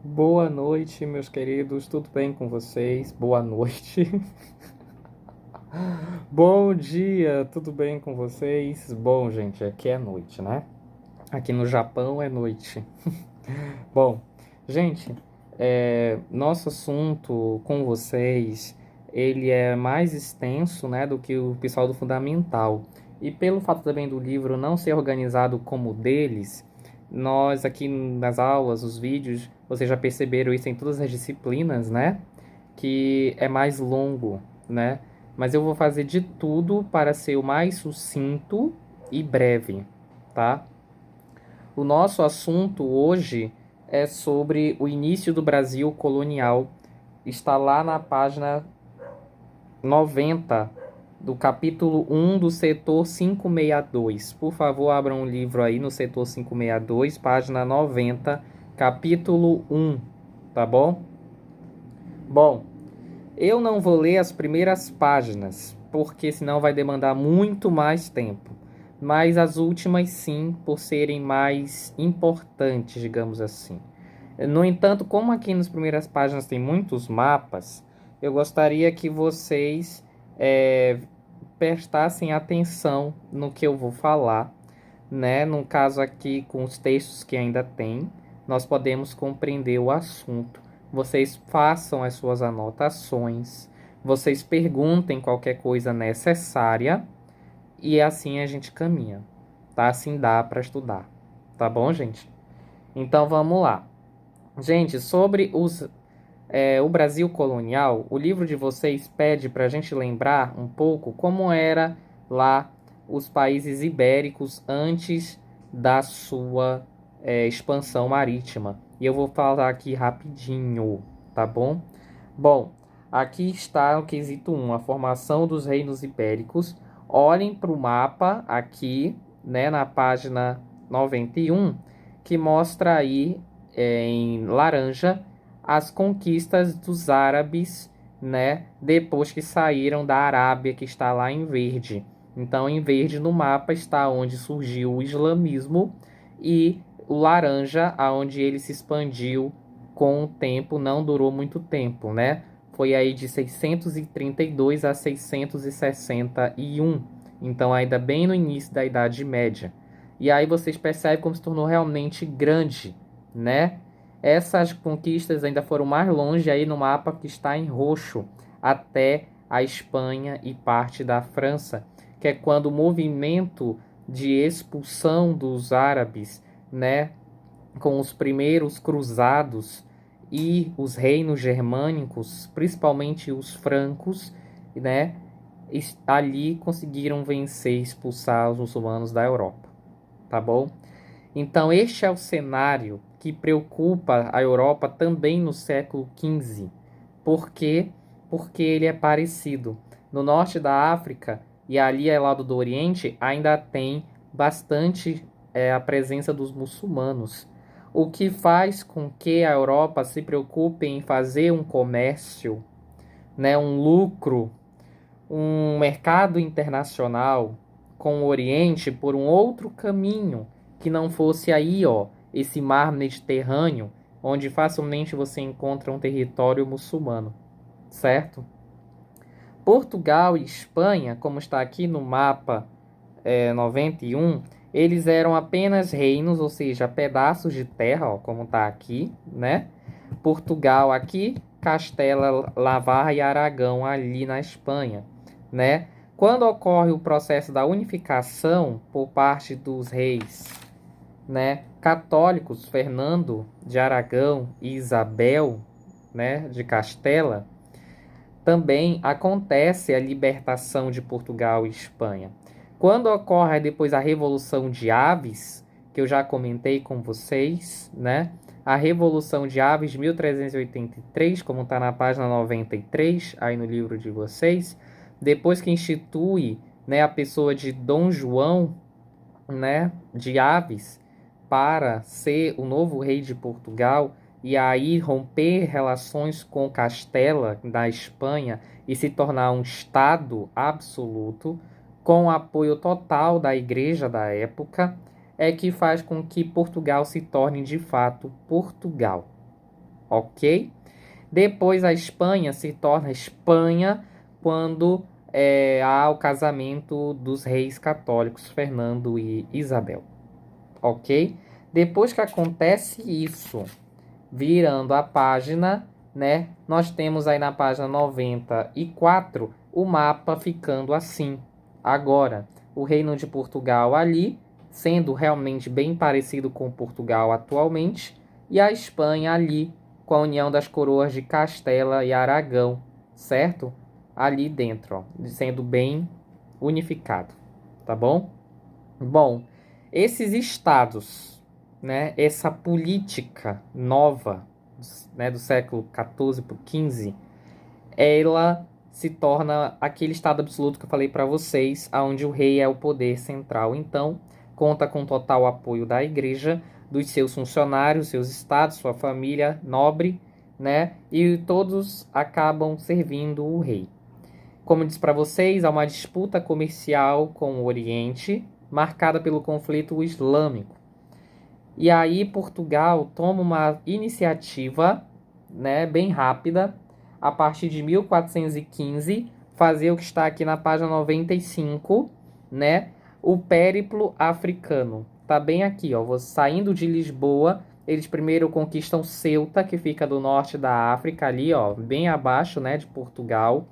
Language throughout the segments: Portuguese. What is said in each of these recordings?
Boa noite, meus queridos, tudo bem com vocês? Boa noite. Bom dia, tudo bem com vocês? Bom, gente, aqui é noite, né? Aqui no Japão é noite. Bom, gente, nosso assunto com vocês, ele é mais extenso, né, do que o pessoal do Fundamental. E pelo fato também do livro não ser organizado como o deles, nós aqui nas aulas, os vídeos, vocês já perceberam isso em todas as disciplinas, né? Que é mais longo, né? Mas eu vou fazer de tudo para ser o mais sucinto e breve, tá? O nosso assunto hoje é sobre o início do Brasil colonial. Está lá na página 90 do capítulo 1 do setor 562. Por favor, abram um livro aí no setor 562, página 90, capítulo 1, tá bom? Bom, eu não vou ler as primeiras páginas, porque senão vai demandar muito mais tempo. Mas as últimas sim, por serem mais importantes, digamos assim. No entanto, como aqui nas primeiras páginas tem muitos mapas, eu gostaria que vocês prestassem atenção no que eu vou falar, né? No caso aqui, com os textos que ainda tem, nós podemos compreender o assunto. Vocês façam as suas anotações, vocês perguntem qualquer coisa necessária e assim a gente caminha, tá? Assim dá para estudar, tá bom, gente? Então vamos lá. Gente, sobre o Brasil colonial, o livro de vocês pede para a gente lembrar um pouco como era lá os países ibéricos antes da sua expansão marítima. E eu vou falar aqui rapidinho, tá bom? Bom, aqui está o quesito 1, a formação dos reinos ibéricos. Olhem para o mapa aqui, né, na página 91, que mostra aí em laranja as conquistas dos árabes, né, depois que saíram da Arábia, que está lá em verde. Então, em verde no mapa está onde surgiu o islamismo e o laranja, aonde ele se expandiu com o tempo, não durou muito tempo, né? Foi aí de 632 a 661. Então, ainda bem no início da Idade Média. E aí vocês percebem como se tornou realmente grande, né? Essas conquistas ainda foram mais longe aí no mapa que está em roxo, até a Espanha e parte da França, que é quando o movimento de expulsão dos árabes, né, com os primeiros cruzados e os reinos germânicos, principalmente os francos, né, ali conseguiram vencer e expulsar os muçulmanos da Europa, tá bom? Então, este é o cenário que preocupa a Europa também no século XV. Por quê? Porque ele é parecido. No norte da África e ali ao lado do Oriente ainda tem bastante a presença dos muçulmanos, o que faz com que a Europa se preocupe em fazer um comércio, né, um lucro, um mercado internacional com o Oriente por um outro caminho que não fosse aí, ó, esse mar Mediterrâneo, onde facilmente você encontra um território muçulmano, certo? Portugal e Espanha, como está aqui no mapa 91, eles eram apenas reinos, ou seja, pedaços de terra, ó, como está aqui, né? Portugal aqui, Castela, Navarra e Aragão ali na Espanha, né? Quando ocorre o processo da unificação por parte dos reis, né, católicos, Fernando de Aragão e Isabel, né, de Castela, também acontece a libertação de Portugal e Espanha. Quando ocorre depois a Revolução de Aves, que eu já comentei com vocês, né? A Revolução de Aves de 1383, como está na página 93, aí no livro de vocês, depois que institui, né, a pessoa de Dom João, né, de Aves, para ser o novo rei de Portugal, e aí romper relações com Castela, da Espanha, e se tornar um Estado absoluto, com o apoio total da Igreja da época, é que faz com que Portugal se torne de fato Portugal, ok? Depois a Espanha se torna Espanha quando há o casamento dos reis católicos Fernando e Isabel, ok? Depois que acontece isso, virando a página, né? Nós temos aí na página 94 o mapa ficando assim. Agora, o Reino de Portugal ali, sendo realmente bem parecido com Portugal atualmente, e a Espanha ali, com a união das coroas de Castela e Aragão, certo? Ali dentro, ó, sendo bem unificado, tá bom? Bom, esses estados, né, essa política nova, né, do século XIV para o XV, ela se torna aquele estado absoluto que eu falei para vocês, onde o rei é o poder central. Então, conta com total apoio da igreja, dos seus funcionários, seus estados, sua família nobre, né, e todos acabam servindo o rei. Como eu disse para vocês, há uma disputa comercial com o Oriente, marcada pelo conflito islâmico. E aí Portugal toma uma iniciativa, né, bem rápida, a partir de 1415, fazer o que está aqui na página 95, né, o périplo africano. Tá bem aqui, ó, saindo de Lisboa, eles primeiro conquistam Ceuta, que fica do norte da África ali, ó, bem abaixo, né, de Portugal.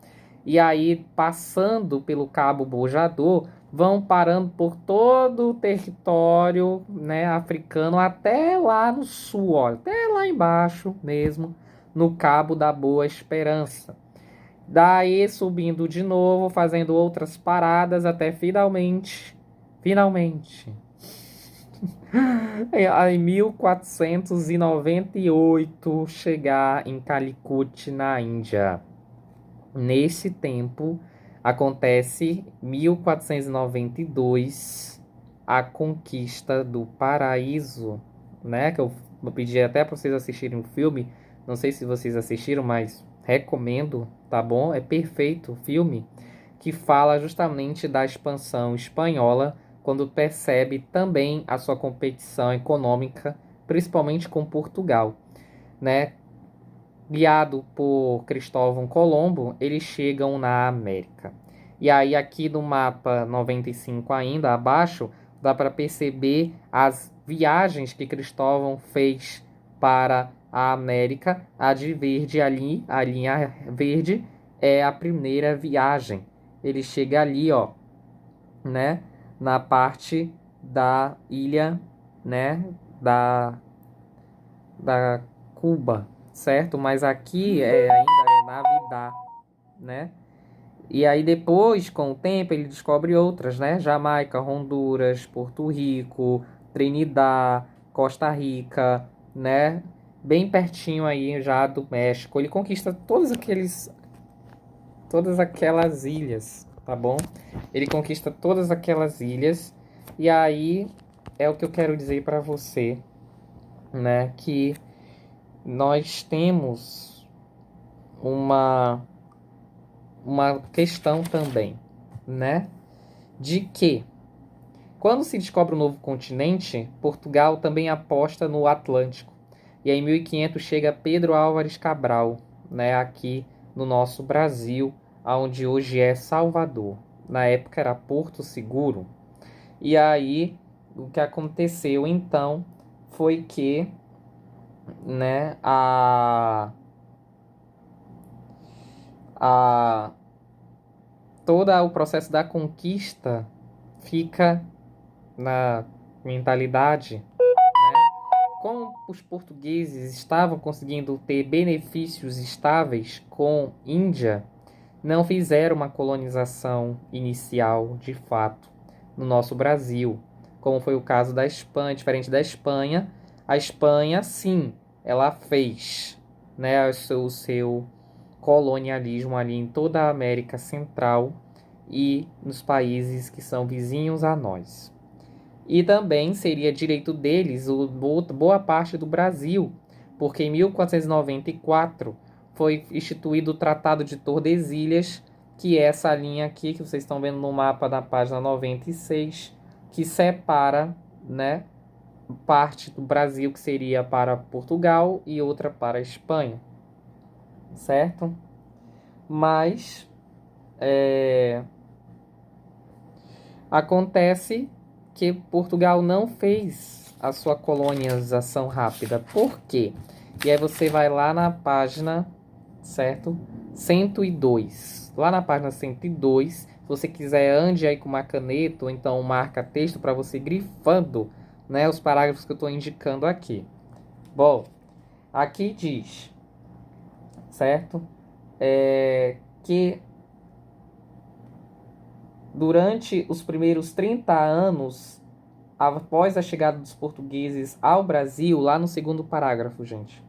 E aí, passando pelo Cabo Bojador, vão parando por todo o território, né, africano até lá no sul, ó, até lá embaixo mesmo, no Cabo da Boa Esperança. Daí subindo de novo, fazendo outras paradas até finalmente, em 1498 chegar em Calicut, na Índia. Nesse tempo, acontece 1492 a conquista do paraíso, né? Que eu pedi até para vocês assistirem o filme. Não sei se vocês assistiram, mas recomendo, tá bom? É perfeito o filme que fala justamente da expansão espanhola quando percebe também a sua competição econômica, principalmente com Portugal, né? Guiado por Cristóvão Colombo, eles chegam na América. E aí aqui no mapa 95 ainda abaixo, dá para perceber as viagens que Cristóvão fez para a América. A de verde ali, a linha verde, é a primeira viagem. Ele chega ali, ó, né, na parte da ilha, né, da Cuba, certo? Mas aqui ainda é Navidad, né? E aí depois, com o tempo, ele descobre outras, né? Jamaica, Honduras, Porto Rico, Trinidad, Costa Rica, né? Bem pertinho aí já do México. Ele conquista todas aquelas ilhas, tá bom? Ele conquista todas aquelas ilhas e aí é o que eu quero dizer para você, né? Que nós temos uma questão também, né? De que quando se descobre um novo continente, Portugal também aposta no Atlântico. E aí, em 1500 chega Pedro Álvares Cabral, né? Aqui no nosso Brasil, onde hoje é Salvador. Na época era Porto Seguro. E aí, o que aconteceu então foi que, né? A todo o processo da conquista fica na mentalidade, né? Como os portugueses estavam conseguindo ter benefícios estáveis com Índia, não fizeram uma colonização inicial de fato no nosso Brasil, como foi o caso da Espanha. Diferente da Espanha, a Espanha sim, ela fez, né, o seu colonialismo ali em toda a América Central e nos países que são vizinhos a nós. E também seria direito deles boa parte do Brasil, porque em 1494 foi instituído o Tratado de Tordesilhas, que é essa linha aqui que vocês estão vendo no mapa da página 96, que separa, né, parte do Brasil que seria para Portugal e outra para a Espanha, certo? Mas acontece que Portugal não fez a sua colonização rápida. Por quê? E aí você vai lá na página, certo? 102. Lá na página 102, se você quiser, ande aí com uma caneta ou então marca texto para você grifando, né, os parágrafos que eu estou indicando aqui. Bom, aqui diz, certo? Que durante os primeiros 30 anos, após a chegada dos portugueses ao Brasil, lá no segundo parágrafo, gente,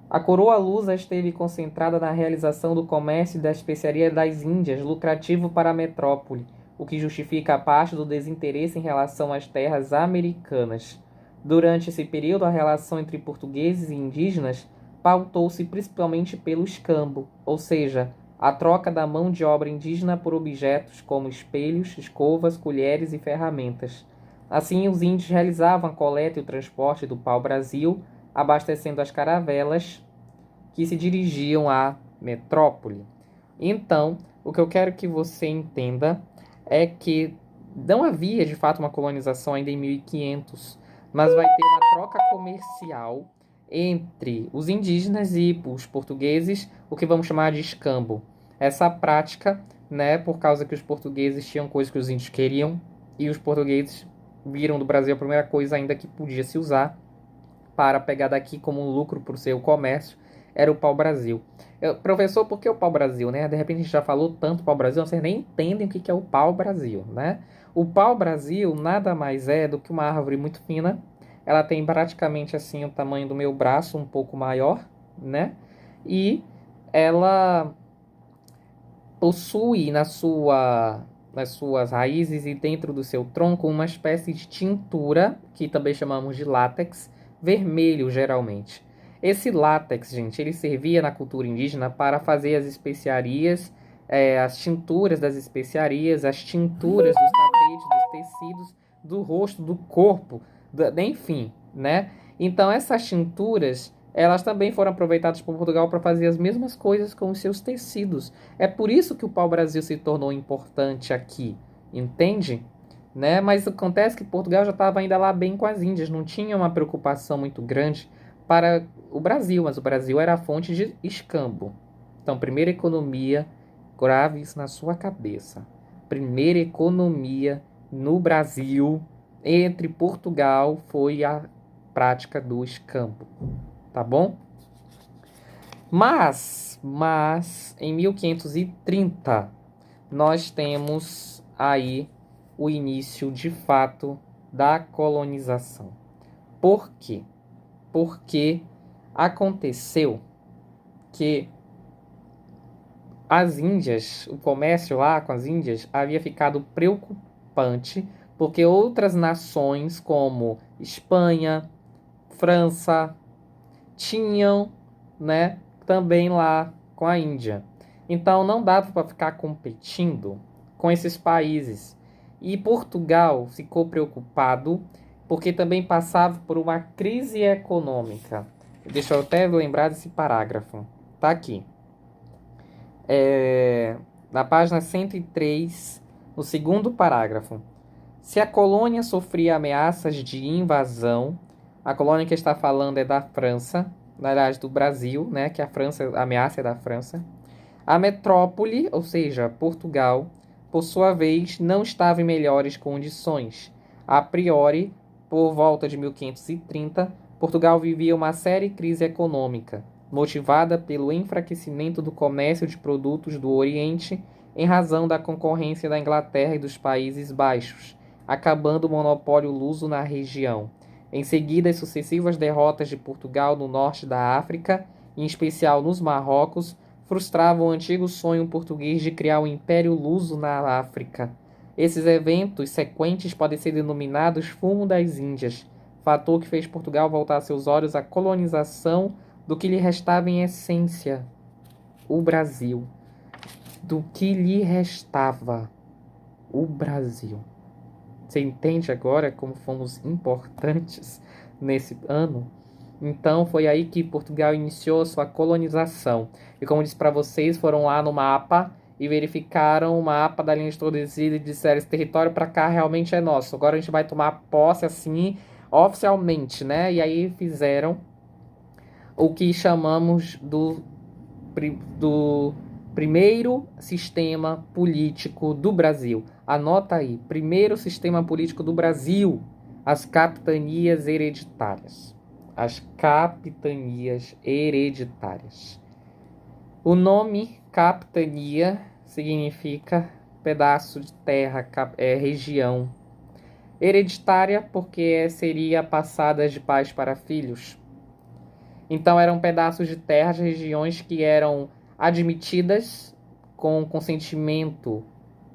a coroa lusa esteve concentrada na realização do comércio e da especiaria das Índias, lucrativo para a metrópole, o que justifica a parte do desinteresse em relação às terras americanas. Durante esse período, a relação entre portugueses e indígenas pautou-se principalmente pelo escambo, ou seja, a troca da mão de obra indígena por objetos como espelhos, escovas, colheres e ferramentas. Assim, os índios realizavam a coleta e o transporte do pau-brasil, abastecendo as caravelas que se dirigiam à metrópole. Então, o que eu quero que você entenda é que não havia de fato uma colonização ainda em 1500, mas vai ter uma troca comercial entre os indígenas e os portugueses, o que vamos chamar de escambo. Essa prática, né, por causa que os portugueses tinham coisas que os índios queriam e os portugueses viram do Brasil a primeira coisa ainda que podia se usar para pegar daqui como um lucro para o seu comércio, era o pau-brasil. Professor, por que o pau-brasil, né? De repente a gente já falou tanto pau-brasil, vocês nem entendem o que é o pau-brasil, né? O pau-brasil nada mais é do que uma árvore muito fina. Ela tem praticamente assim o tamanho do meu braço, um pouco maior, né? E ela possui nas suas raízes e dentro do seu tronco uma espécie de tintura, que também chamamos de látex, vermelho geralmente. Esse látex, gente, ele servia na cultura indígena para fazer as especiarias, as tinturas das especiarias, as tinturas dos tapetes, dos tecidos, do rosto, do corpo, enfim, né? Então essas tinturas, elas também foram aproveitadas por Portugal para fazer as mesmas coisas com os seus tecidos. É por isso que o pau-brasil se tornou importante aqui, entende? Né? Mas acontece que Portugal já estava ainda lá bem com as Índias, não tinha uma preocupação muito grande para o Brasil, mas o Brasil era a fonte de escambo. Então, primeira economia, grave isso na sua cabeça. Primeira economia no Brasil, entre Portugal, foi a prática do escambo. Tá bom? Mas em 1530, nós temos aí o início de fato da colonização. Por quê? Porque aconteceu que as Índias, o comércio lá com as Índias havia ficado preocupante, porque outras nações como Espanha, França, tinham, né, também lá com a Índia. Então não dava para ficar competindo com esses países. E Portugal ficou preocupado porque também passava por uma crise econômica. Deixa eu até lembrar desse parágrafo. Tá aqui. Na página 103, no segundo parágrafo. Se a colônia sofria ameaças de invasão, a colônia que está falando é da França, na verdade do Brasil, né, que a França, a ameaça é da França. A metrópole, ou seja, Portugal, por sua vez, não estava em melhores condições. A priori, por volta de 1530, Portugal vivia uma séria crise econômica, motivada pelo enfraquecimento do comércio de produtos do Oriente em razão da concorrência da Inglaterra e dos Países Baixos, acabando o monopólio luso na região. Em seguida, as sucessivas derrotas de Portugal no norte da África, em especial nos Marrocos, frustravam o antigo sonho português de criar um império luso na África. Esses eventos sequentes podem ser denominados Fumo das Índias, fator que fez Portugal voltar seus olhos à colonização do que lhe restava em essência, o Brasil. Do que lhe restava, o Brasil. Você entende agora como fomos importantes nesse ano? Então foi aí que Portugal iniciou sua colonização. E como eu disse para vocês, foram lá no mapa e verificaram o mapa da linha de Tordesilhas e disseram: esse território para cá realmente é nosso. Agora a gente vai tomar posse assim, oficialmente, né? E aí fizeram o que chamamos do primeiro sistema político do Brasil. Anota aí, primeiro sistema político do Brasil, as capitanias hereditárias. As capitanias hereditárias. O nome capitania significa pedaço de terra, região. Hereditária porque seria passada de pais para filhos. Então eram pedaços de terras, regiões que eram admitidas com consentimento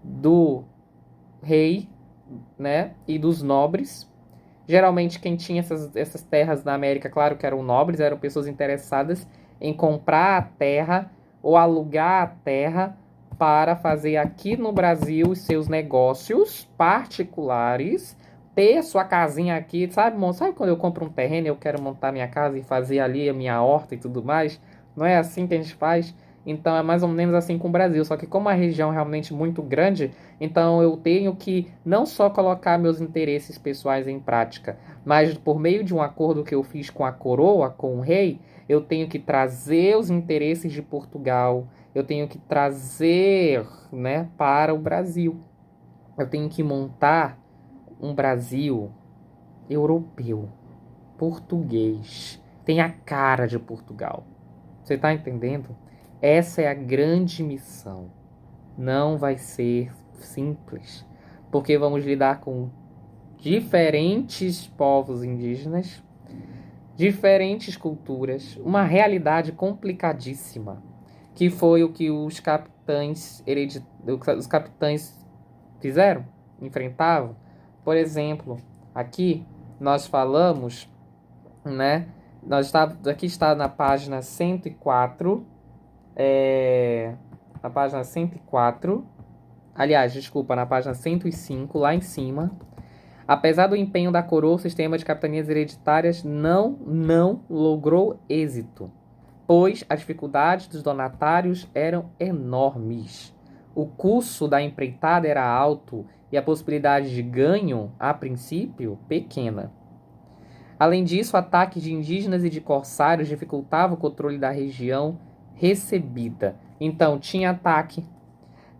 do rei, né, e dos nobres. Geralmente quem tinha essas terras na América, claro que eram nobres, eram pessoas interessadas em comprar a terra ou alugar a terra para fazer aqui no Brasil os seus negócios particulares, ter sua casinha aqui, sabe, irmão? Sabe quando eu compro um terreno e eu quero montar minha casa e fazer ali a minha horta e tudo mais? Não é assim que a gente faz? Então é mais ou menos assim com o Brasil, só que como a região é realmente muito grande, então eu tenho que não só colocar meus interesses pessoais em prática, mas por meio de um acordo que eu fiz com a coroa, com o rei, eu tenho que trazer os interesses de Portugal, eu tenho que trazer, né, para o Brasil. Eu tenho que montar um Brasil europeu, português, tem a cara de Portugal. Você está entendendo? Essa é a grande missão. Não vai ser simples, porque vamos lidar com diferentes povos indígenas, diferentes culturas, uma realidade complicadíssima, que foi o que os capitães fizeram, enfrentavam. Por exemplo, aqui nós falamos, né? Aqui está na página 104, na página 104, aliás, desculpa, na página 105, lá em cima. Apesar do empenho da coroa, o sistema de capitanias hereditárias não logrou êxito, pois as dificuldades dos donatários eram enormes. O custo da empreitada era alto e a possibilidade de ganho, a princípio, pequena. Além disso, ataques de indígenas e de corsários dificultavam o controle da região recebida. Então, tinha ataque,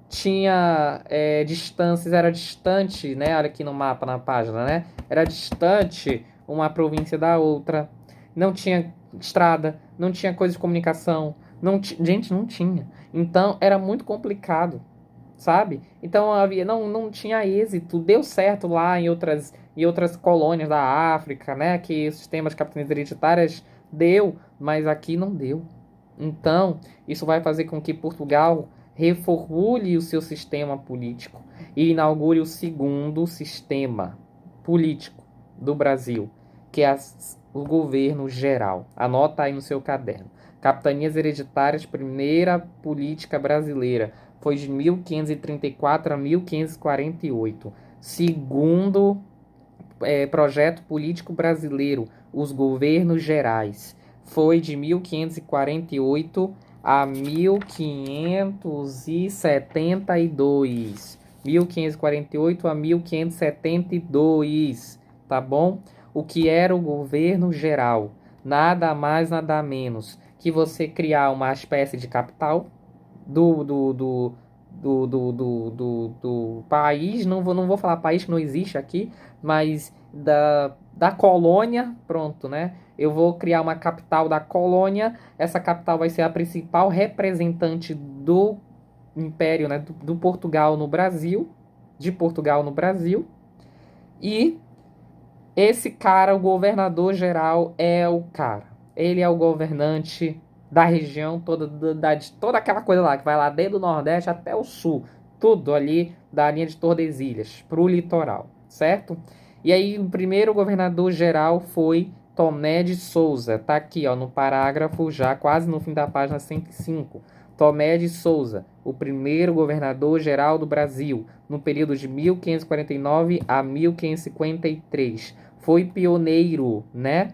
tinha distâncias, era distante, né? Olha aqui no mapa, na página, né? Era distante uma província da outra. Não tinha estrada, não tinha coisa de comunicação. Gente, não tinha. Então, era muito complicado, sabe? Então, não tinha êxito. Deu certo lá em outras colônias da África, né? Que o sistema de capitanias hereditárias deu, mas aqui não deu. Então, isso vai fazer com que Portugal reformule o seu sistema político e inaugure o segundo sistema político do Brasil, que é o governo geral. Anota aí no seu caderno. Capitanias hereditárias, primeira política brasileira, foi de 1534 a 1548. Segundo projeto político brasileiro, os governos gerais, foi de 1548 a 1572. 1548 a 1572, tá bom? O que era o governo geral? Nada mais, nada menos que você criar uma espécie de capital do país, não vou falar país que não existe aqui, mas da colônia, pronto, né? Eu vou criar uma capital da colônia, essa capital vai ser a principal representante do Império, né? Do Portugal no Brasil, de Portugal no Brasil, e esse cara, o governador geral, é o cara. Ele é o governante da região toda, de toda aquela coisa lá, que vai lá desde o Nordeste até o Sul. Tudo ali da linha de Tordesilhas, pro litoral, certo? E aí, o primeiro governador geral foi Tomé de Souza. Tá aqui, ó, no parágrafo, já quase no fim da página 105. Tomé de Souza, o primeiro governador-geral do Brasil, no período de 1549 a 1553. Foi pioneiro, né,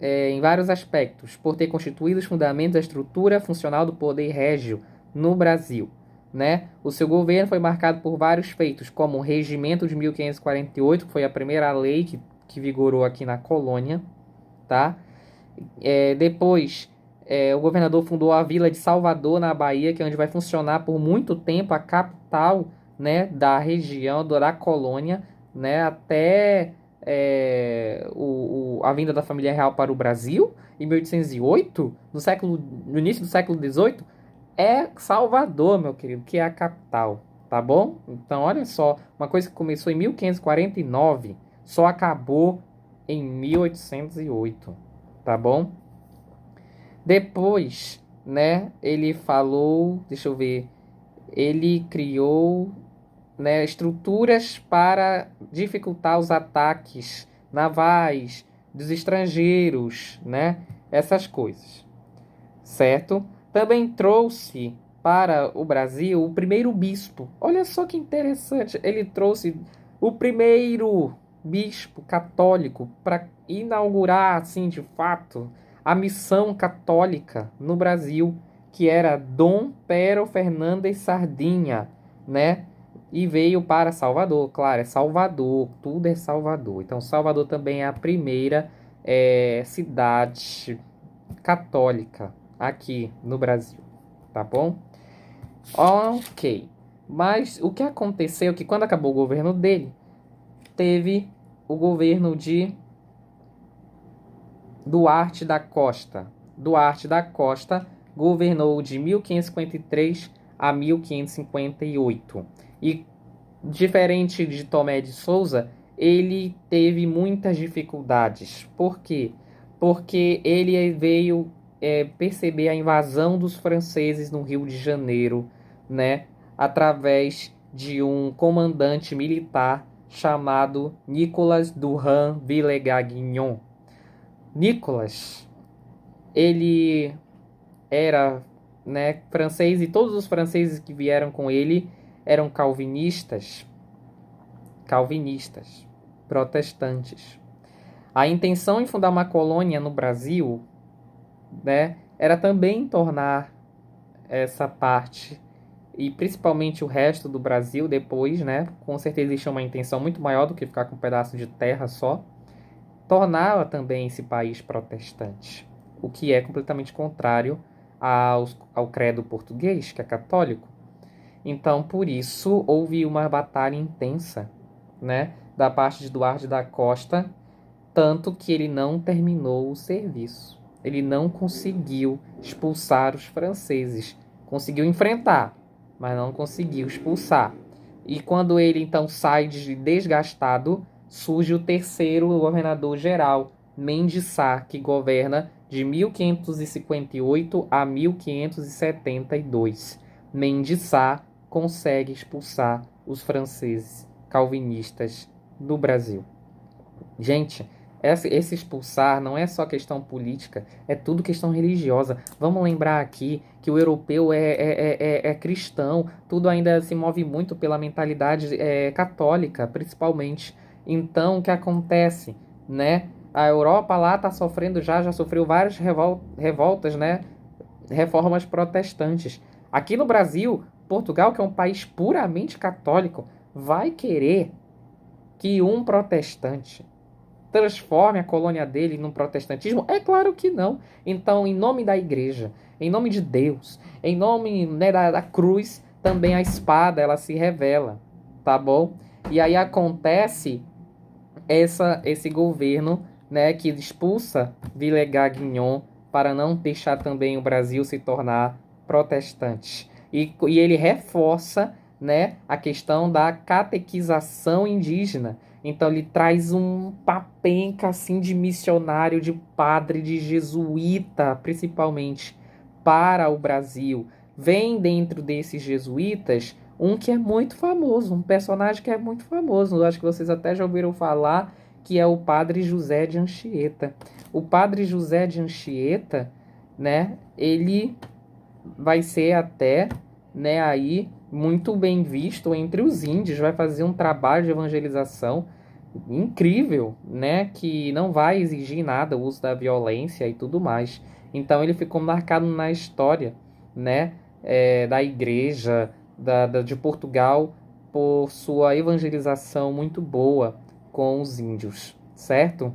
em vários aspectos, por ter constituído os fundamentos da estrutura funcional do poder régio no Brasil. Né? O seu governo foi marcado por vários feitos, como o Regimento de 1548, que foi a primeira lei que vigorou aqui na colônia. Tá? Depois, o governador fundou a vila de Salvador, na Bahia, que é onde vai funcionar por muito tempo a capital, né, da região, da colônia, né, até a vinda da família real para o Brasil, em 1808, no início do século XVIII, é Salvador, meu querido, que é a capital, tá bom? Então, olha só, uma coisa que começou em 1549, só acabou em 1808, tá bom? Depois, né, ele falou, deixa eu ver, ele criou, né, estruturas para dificultar os ataques navais dos estrangeiros, né, essas coisas, certo? Também trouxe para o Brasil o primeiro bispo. Olha só que interessante, ele trouxe o primeiro bispo católico para inaugurar, assim, de fato, a missão católica no Brasil, que era Dom Pero Fernandes Sardinha, né? E veio para Salvador, claro, é Salvador, tudo é Salvador. Então, Salvador também é a primeira cidade católica aqui no Brasil, tá bom? Ok, mas o que aconteceu é que quando acabou o governo dele, teve o governo de Duarte da Costa. Duarte da Costa governou de 1553 a 1558. E, diferente de Tomé de Souza, ele teve muitas dificuldades. Por quê? Porque ele veio perceber a invasão dos franceses no Rio de Janeiro, né, através de um comandante militar chamado Nicolas Durand Villegagnon. Nicolas, ele era, né, francês, e todos os franceses que vieram com ele eram calvinistas, protestantes. A intenção em fundar uma colônia no Brasil, né, era também tornar essa parte, e principalmente o resto do Brasil depois, né, com certeza eles tinham uma intenção muito maior do que ficar com um pedaço de terra só, tornava também esse país protestante, o que é completamente contrário ao credo português, que é católico. Então, por isso, houve uma batalha intensa, né, da parte de Duarte da Costa, tanto que ele não terminou o serviço. Ele não conseguiu expulsar os franceses. Conseguiu enfrentar, mas não conseguiu expulsar. E quando ele então sai desgastado, surge o terceiro governador-geral, Mendes Sá, que governa de 1558 a 1572. Mendes Sá consegue expulsar os franceses calvinistas do Brasil. Gente, esse expulsar não é só questão política, é tudo questão religiosa. Vamos lembrar aqui que o europeu é cristão, tudo ainda se move muito pela mentalidade católica, principalmente. Então, o que acontece, né? A Europa lá está sofrendo já sofreu várias revoltas, né? Reformas protestantes. Aqui no Brasil, Portugal, que é um país puramente católico, vai querer que um protestante transforme a colônia dele num protestantismo? É claro que não. Então, em nome da igreja, em nome de Deus, em nome, né, da cruz, também a espada ela se revela, tá bom? E aí acontece esse governo, né, que expulsa Villegagnon para não deixar também o Brasil se tornar protestante. E ele reforça, né, a questão da catequização indígena. Então ele traz um papenca assim de missionário, de padre, de jesuíta, principalmente, para o Brasil. Vem dentro desses jesuítas um que é muito famoso, um personagem que é muito famoso. Eu acho que vocês até já ouviram falar, que é o padre José de Anchieta. O padre José de Anchieta, né, ele vai ser até, né, aí muito bem visto entre os índios, vai fazer um trabalho de evangelização incrível, né, que não vai exigir nada, o uso da violência e tudo mais. Então ele ficou marcado na história, né, da igreja de Portugal por sua evangelização muito boa com os índios, certo?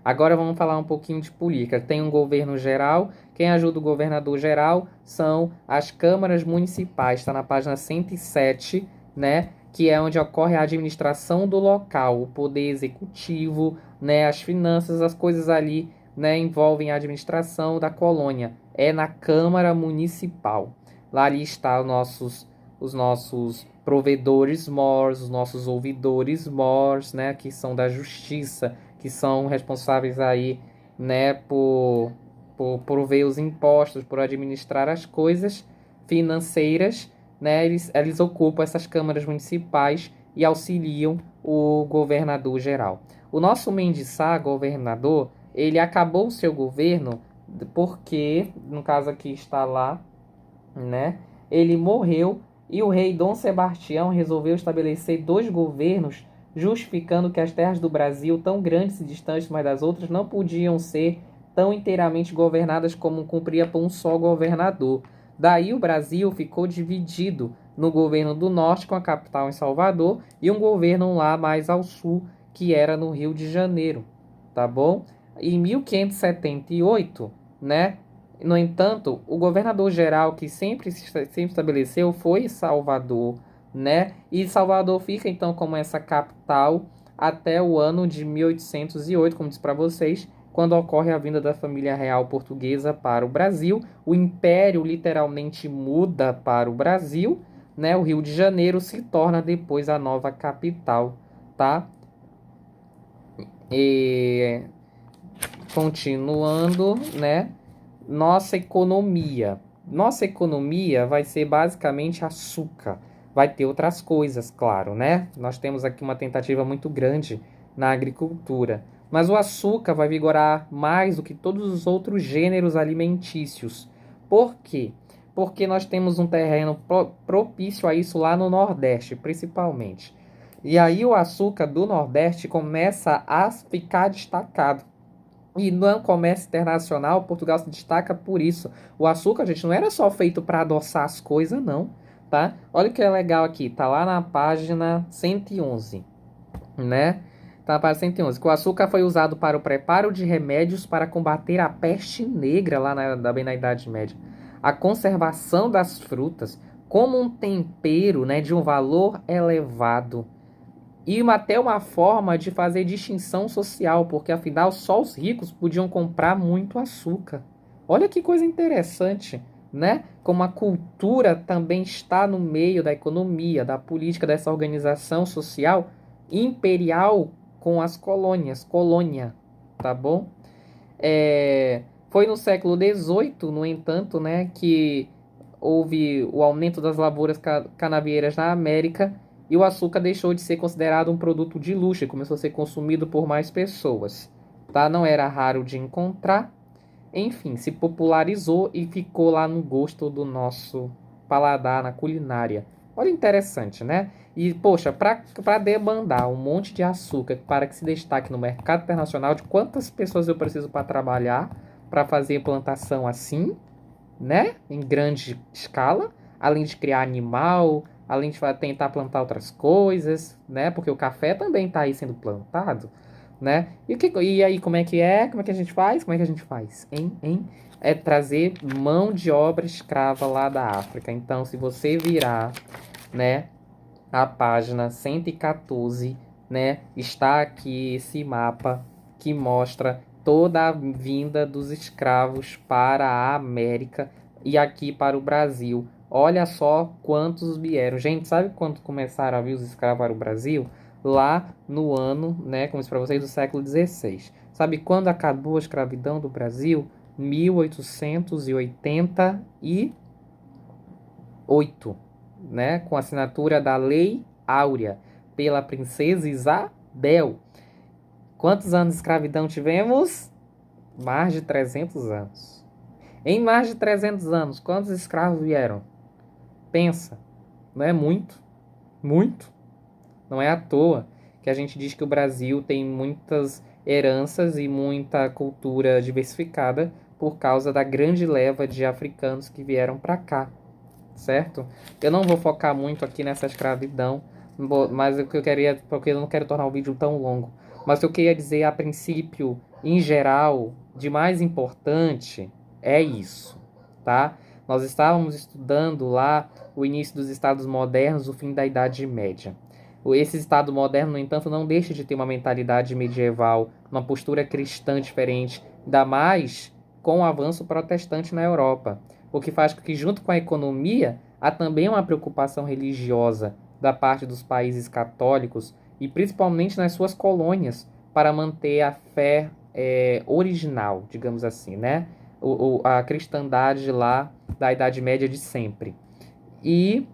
Agora vamos falar um pouquinho de política. Tem um governo geral. Quem ajuda o governador geral são as câmaras municipais. Está na página 107, né? Que é onde ocorre a administração do local, o poder executivo, né? As finanças, as coisas ali, né? Envolvem a administração da colônia. É na Câmara Municipal. Lá ali está os nossos provedores mors, os nossos ouvidores mors, né? Que são da justiça, que são responsáveis aí, né, por ver os impostos, por administrar as coisas financeiras, né, eles ocupam essas câmaras municipais e auxiliam o governador geral. O nosso Mendes Sá, governador, ele acabou o seu governo porque, no caso aqui está lá, né, ele morreu e o rei Dom Sebastião resolveu estabelecer dois governos, justificando que as terras do Brasil, tão grandes e distantes umas das outras, não podiam ser tão inteiramente governadas como cumpria por um só governador. Daí o Brasil ficou dividido no governo do norte, com a capital em Salvador, e um governo lá mais ao sul, que era no Rio de Janeiro, tá bom? Em 1578, né? No entanto, o governador-geral que sempre estabeleceu foi Salvador, né? E Salvador fica então como essa capital até o ano de 1808, como disse para vocês, quando ocorre a vinda da família real portuguesa para o Brasil. O império literalmente muda para o Brasil, né? O Rio de Janeiro se torna depois a nova capital, tá? E continuando, né? Nossa economia. Nossa economia vai ser basicamente açúcar. Vai ter outras coisas, claro, né? Nós temos aqui uma tentativa muito grande na agricultura. Mas o açúcar vai vigorar mais do que todos os outros gêneros alimentícios. Por quê? Porque nós temos um terreno propício a isso lá no Nordeste, principalmente. E aí o açúcar do Nordeste começa a ficar destacado. E no comércio internacional, Portugal se destaca por isso. O açúcar, gente, não era só feito para adoçar as coisas, não, tá? Olha o que é legal aqui, tá lá na página 111, né? Tá na página 111, que o açúcar foi usado para o preparo de remédios para combater a peste negra lá bem na Idade Média. A conservação das frutas como um tempero, né, de um valor elevado. E até uma forma de fazer distinção social, porque afinal só os ricos podiam comprar muito açúcar. Olha que coisa interessante, né? Como a cultura também está no meio da economia, da política, dessa organização social imperial com as colônias, colônia, tá bom? Foi no século XVIII, no entanto, né, que houve o aumento das lavouras canavieiras na América e o açúcar deixou de ser considerado um produto de luxo e começou a ser consumido por mais pessoas, tá? Não era raro de encontrar. Enfim, se popularizou e ficou lá no gosto do nosso paladar, na culinária. Olha, interessante, né? E, poxa, para demandar um monte de açúcar para que se destaque no mercado internacional, de quantas pessoas eu preciso para trabalhar para fazer plantação assim, né? Em grande escala, além de criar animal, além de tentar plantar outras coisas, né? Porque o café também está aí sendo plantado, né? E aí, como é que é? Como é que a gente faz? Como é que a gente faz? Hein? É trazer mão de obra escrava lá da África. Então, se você virar, né, a página 114, né, está aqui esse mapa que mostra toda a vinda dos escravos para a América e aqui para o Brasil. Olha só quantos vieram. Gente, sabe quando começaram a vir os escravos para o Brasil? Lá no ano, né, como disse para vocês, do século XVI. Sabe quando acabou a escravidão do Brasil? 1888, né, com a assinatura da Lei Áurea pela princesa Isabel. Quantos anos de escravidão tivemos? Mais de 300 anos. Em mais de 300 anos, quantos escravos vieram? Pensa, não é muito? Muito? Não é à toa que a gente diz que o Brasil tem muitas heranças e muita cultura diversificada por causa da grande leva de africanos que vieram para cá, certo? Eu não vou focar muito aqui nessa escravidão, mas o que eu queria, porque eu não quero tornar o vídeo tão longo. Mas o que eu queria dizer a princípio, em geral, de mais importante é isso, tá? Nós estávamos estudando lá o início dos estados modernos, o fim da Idade Média. Esse estado moderno, no entanto, não deixa de ter uma mentalidade medieval, uma postura cristã diferente, ainda mais com o avanço protestante na Europa, o que faz com que, junto com a economia, há também uma preocupação religiosa da parte dos países católicos e principalmente nas suas colônias para manter a fé original, digamos assim, né? A cristandade lá da Idade Média de sempre. E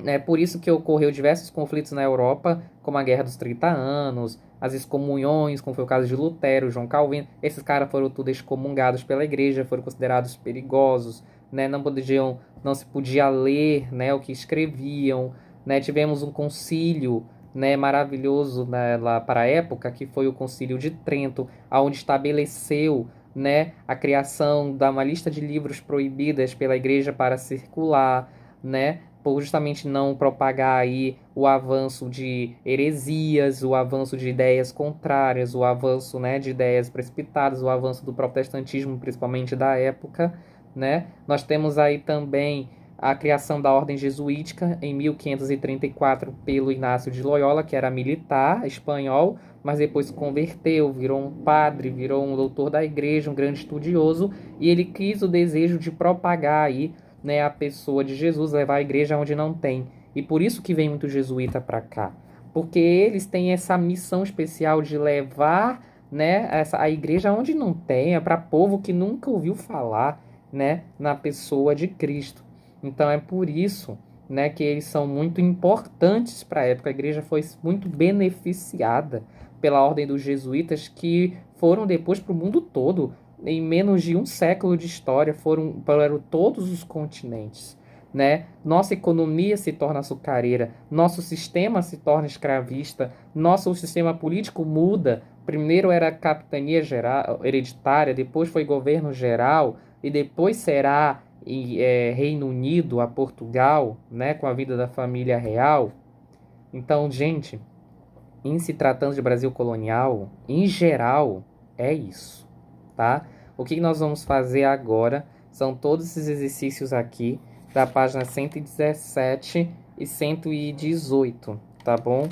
é por isso que ocorreu diversos conflitos na Europa, como a Guerra dos 30 Anos, as excomunhões, como foi o caso de Lutero, João Calvino. Esses caras foram tudo excomungados pela igreja, foram considerados perigosos, né? Não se podia ler, né, o que escreviam, né? Tivemos um concílio, né, maravilhoso, né, lá para a época, que foi o Concílio de Trento, onde estabeleceu, né, a criação de uma lista de livros proibidas pela igreja para circular, né, por justamente não propagar aí o avanço de heresias, o avanço de ideias contrárias, o avanço, né, de ideias precipitadas, o avanço do protestantismo, principalmente da época, né? Nós temos aí também a criação da ordem jesuítica em 1534 pelo Inácio de Loyola, que era militar espanhol, mas depois se converteu, virou um padre, virou um doutor da igreja, um grande estudioso, e ele quis o desejo de propagar aí, né, a pessoa de Jesus, levar a igreja onde não tem. E por isso que vem muito jesuíta para cá. Porque eles têm essa missão especial de levar, né, a igreja onde não tem, é para povo que nunca ouviu falar, né, na pessoa de Cristo. Então é por isso, né, que eles são muito importantes para a época. A igreja foi muito beneficiada pela ordem dos jesuítas, que foram depois para o mundo todo. Em menos de um século de história, foram para todos os continentes, né? Nossa economia se torna açucareira, nosso sistema se torna escravista, nosso sistema político muda. Primeiro era capitania geral, hereditária, depois foi governo geral, e depois será Reino Unido, a Portugal, né? Com a vida da família real. Então, gente, em se tratando de Brasil colonial, em geral, é isso, tá? O que nós vamos fazer agora são todos esses exercícios aqui da página 117 e 118, tá bom?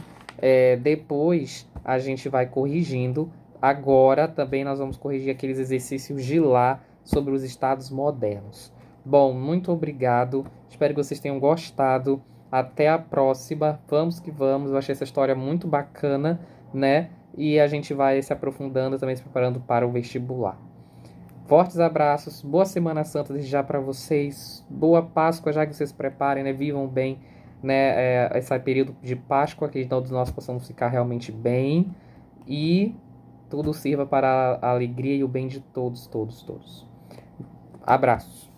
Depois a gente vai corrigindo. Agora também nós vamos corrigir aqueles exercícios de lá sobre os estados modernos. Bom, muito obrigado. Espero que vocês tenham gostado. Até a próxima. Vamos que vamos. Eu achei essa história muito bacana, né? E a gente vai se aprofundando também, se preparando para o vestibular. Fortes abraços, boa Semana Santa desde já para vocês, boa Páscoa, já que vocês se preparem, né? Vivam bem, né? Esse período de Páscoa, que todos nós possamos ficar realmente bem e tudo sirva para a alegria e o bem de todos, todos, todos. Abraços.